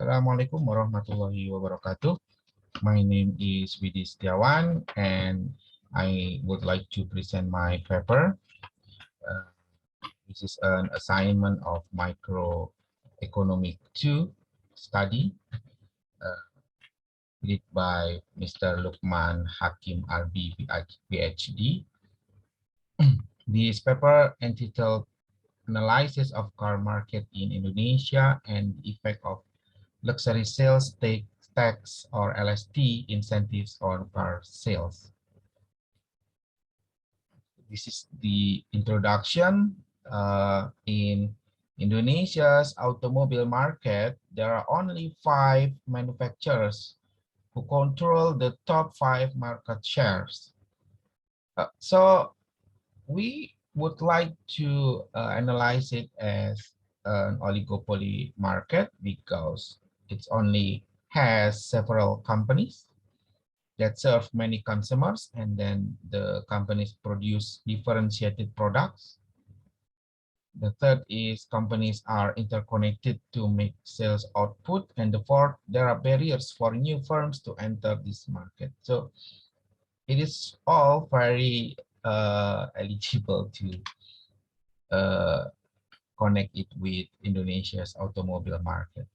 Assalamualaikum warahmatullahi wabarakatuh. My name is Widy Setiawan, and I would like to present my paper. Uh, this is an assignment of Microeconomic 2 study, uh, led by Mr. Lukman Hakim RB PhD. This paper entitled Analysis of Car Market in Indonesia and the Effect of Luxury Sales Tax or LST incentives on car sales. This is the introduction. In Indonesia's automobile market, there are only 5 manufacturers who control the top 5 market shares. So we would like to analyze it as an oligopoly market because it only has several companies that serve many consumers, and then the companies produce differentiated products. The third is companies are interconnected to make sales output. And the fourth, there are barriers for new firms to enter this market. So it is all very eligible to connect it with Indonesia's automobile market.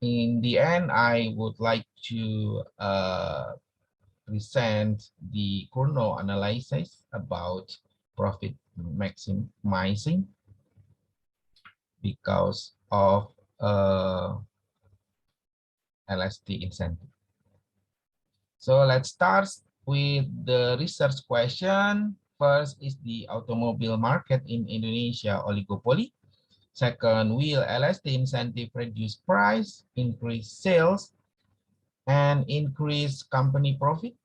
In the end, I would like to present the Kurno analysis about profit maximizing because of LST incentive. So let's start with the research question. First is the automobile market in Indonesia oligopoly. Second, will LST incentive reduce price, increase sales, and increase company profit?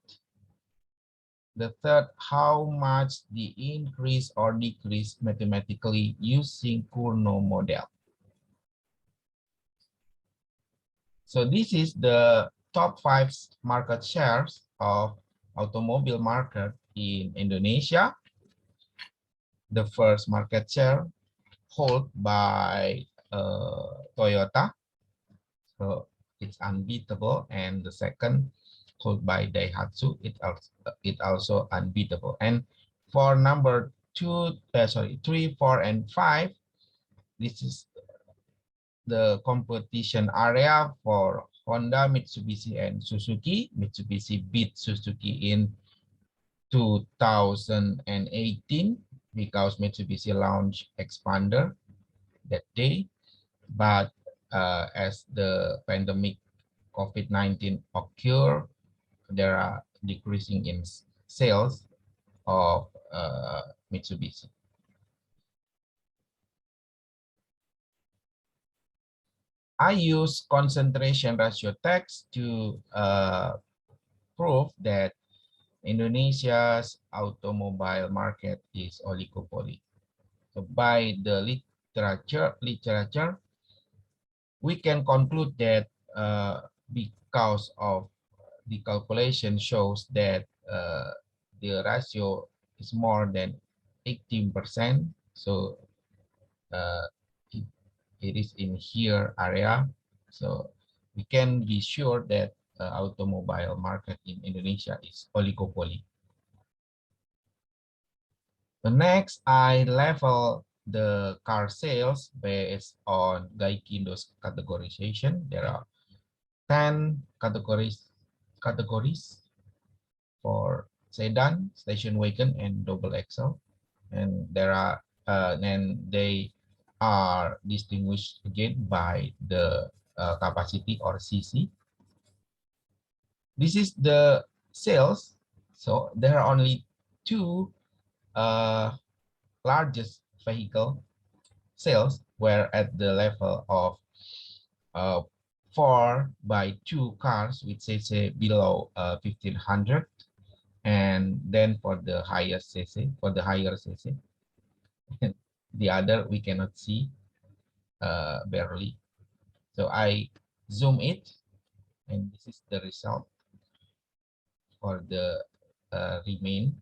The third, how much the increase or decrease mathematically using Kurno model. So this is the top 5 market shares of automobile market in Indonesia. The first market share held by Toyota, so it's unbeatable, and the second held by Daihatsu, it also unbeatable. And for number 3, 4, and 5, this is the competition area for Honda, Mitsubishi, and Suzuki. Mitsubishi beat Suzuki in 2018 because Mitsubishi launched Expander that day. But as the pandemic COVID-19 occurred, there are decreasing in sales of Mitsubishi. I use concentration ratio text to prove that Indonesia's automobile market is oligopoly. So by the literature, we can conclude that because of the calculation shows that the ratio is more than 18%. So it is in here area. So we can be sure that automobile market in Indonesia is oligopoly. The next, I level the car sales based on Gaikindo's categorization. There are 10 categories for sedan, station wagon, and double axle, and there are and they are distinguished again by the capacity or CC. This is the sales. So there are only 2 largest vehicle sales were at the level of 4x2 cars with CC below 1500, and then for the highest CC, for the higher CC, the other we cannot see barely. So I zoom it, and this is the result for the remain.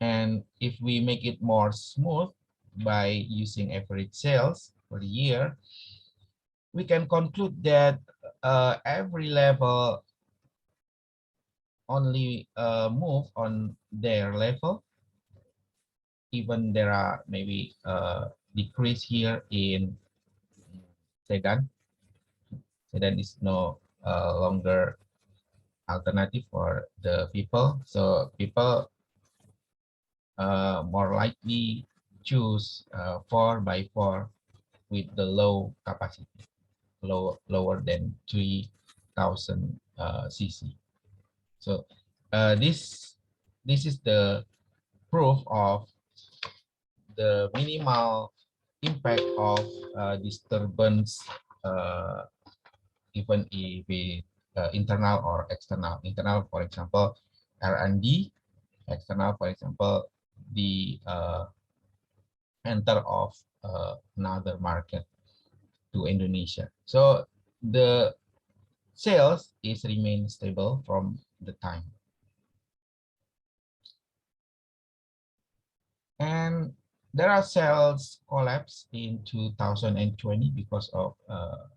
And if we make it more smooth, by using average sales for the year, we can conclude that every level only move on their level. Even there are maybe decrease here in sedan. Sedan is no longer alternative for the people. So people more likely choose 4x4 with the low capacity, lower than 3000 cc. So this is the proof of the minimal impact of disturbance, even if it internal or external. Internal, for example, R&D. External, for example, the enter of another market to Indonesia. So the sales is remain stable from the time. And there are sales collapse in 2020 because of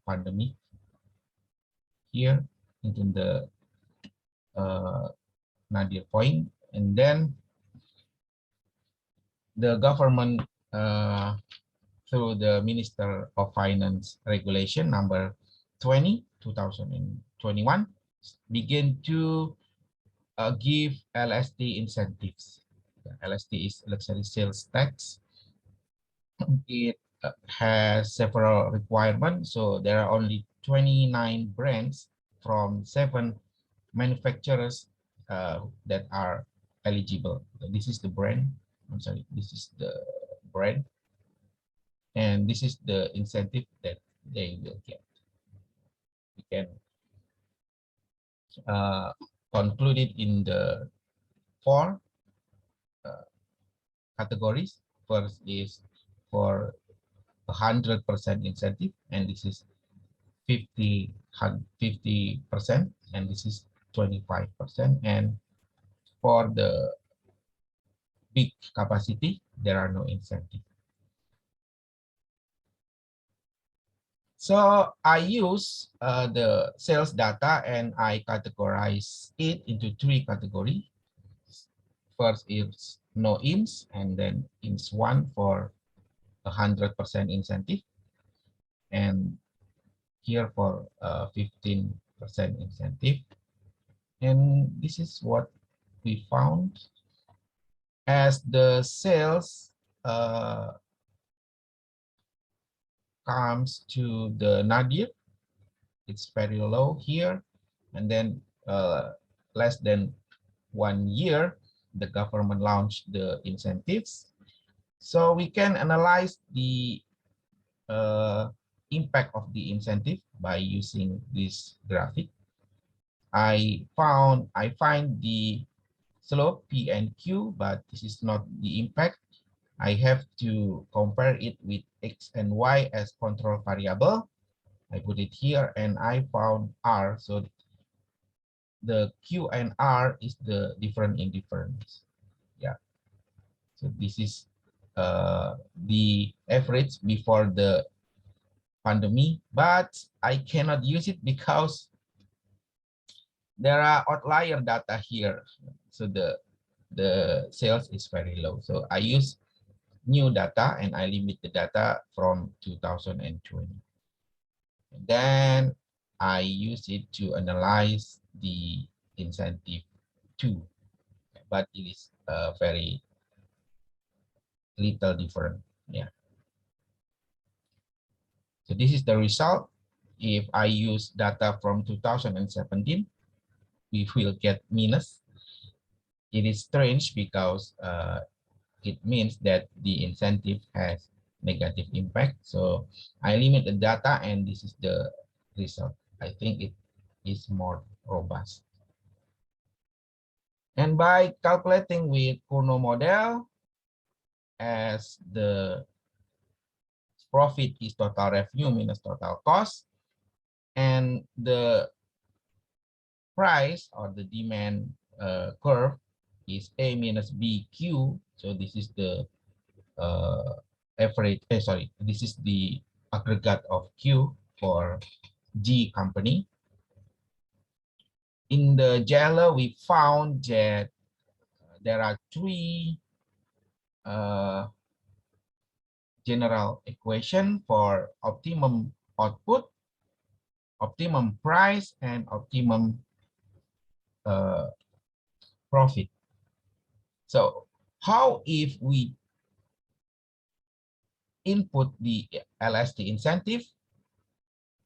pandemic here into the nadir point. And then the government through the Minister of Finance regulation number 20, 2021 begin to give LST incentives. LST is luxury sales tax. It has several requirements. So there are only 29 brands from 7 manufacturers that are eligible. This is the brand. I'm sorry, this is the brand. And this is the incentive that they will get. We can conclude it in the 4 categories. First is for 100% incentive, and this is 50%, and this is 25%. And for the big capacity, there are no incentive. So I use the sales data and I categorize it into 3 categories. First is no ins, and then ins 1 for 100% incentive, and here for 15% incentive. And this is what we found. As the sales comes to the nadir, it's very low here, and then less than 1 year, the government launched the incentives. So we can analyze the impact of the incentive by using this graphic. I find the slope P and Q, but this is not the impact. I have to compare it with X and Y as control variable. I put it here and I found R. So the Q and R is the difference in difference. Yeah. So this is the average before the pandemic, but I cannot use it because there are outlier data here. So the sales is very low. So I use new data and I limit the data from 2020. And then I use it to analyze the incentive too, but it is very little different. Yeah. So this is the result. If I use data from 2017, we will get minus. It is strange because it means that the incentive has negative impact. So I limit the data and this is the result. I think it is more robust. And by calculating with Kuno model, as the profit is total revenue minus total cost, and the price or the demand curve is A minus BQ. So this is the average, sorry, this is the aggregate of Q for G company. In the yellow, we found that there are three general equation for optimum output, optimum price, and optimum profit. So how if we input the LST incentive,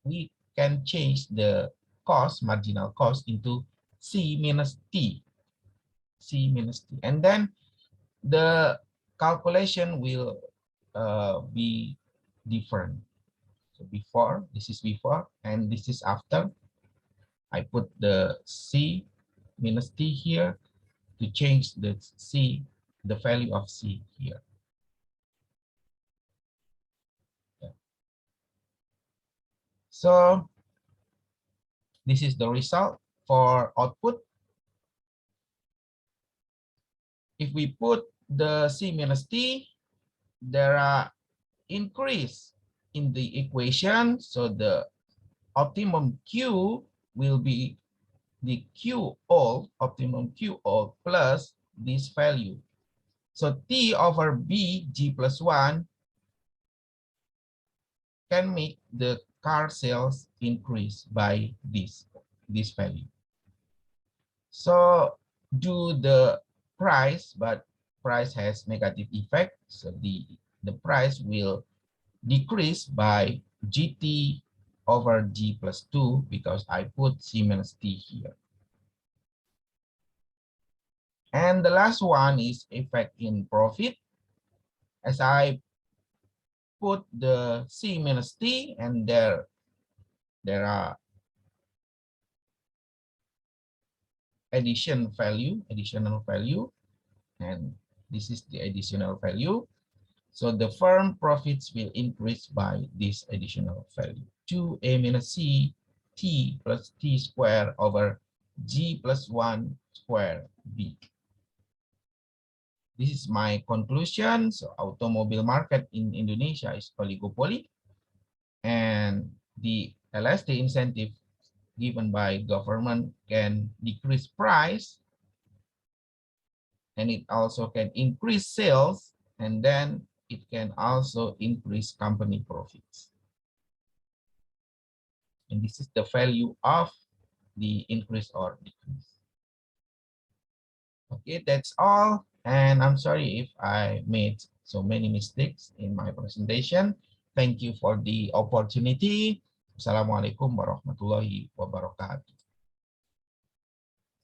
we can change the cost, marginal cost, into C minus T, and then the calculation will be different. So before, this is before, and this is after. I put the C minus T here to change the C, the value of C here. Yeah. So this is the result for output. If we put the C minus T, there are increase in the equation. So the optimum Q will be the Q all, optimum Q all plus this value. So T over B, G plus 1 can make the car sales increase by this value. So do the price, but price has negative effect. So the price will decrease by GT over G plus 2 because I put C minus T here. And the last one is effect in profit. As I put the C minus T, and there are additional value, and this is the additional value. So the firm profits will increase by this additional value. 2A minus C T plus T square over G plus 1 square B. This is my conclusion. So automobile market in Indonesia is oligopoly, and the LST incentive given by government can decrease price, and it also can increase sales, and then it can also increase company profits. And this is the value of the increase or decrease. Okay, that's all. And I'm sorry if I made so many mistakes in my presentation. Thank you for the opportunity. Assalamualaikum warahmatullahi wabarakatuh.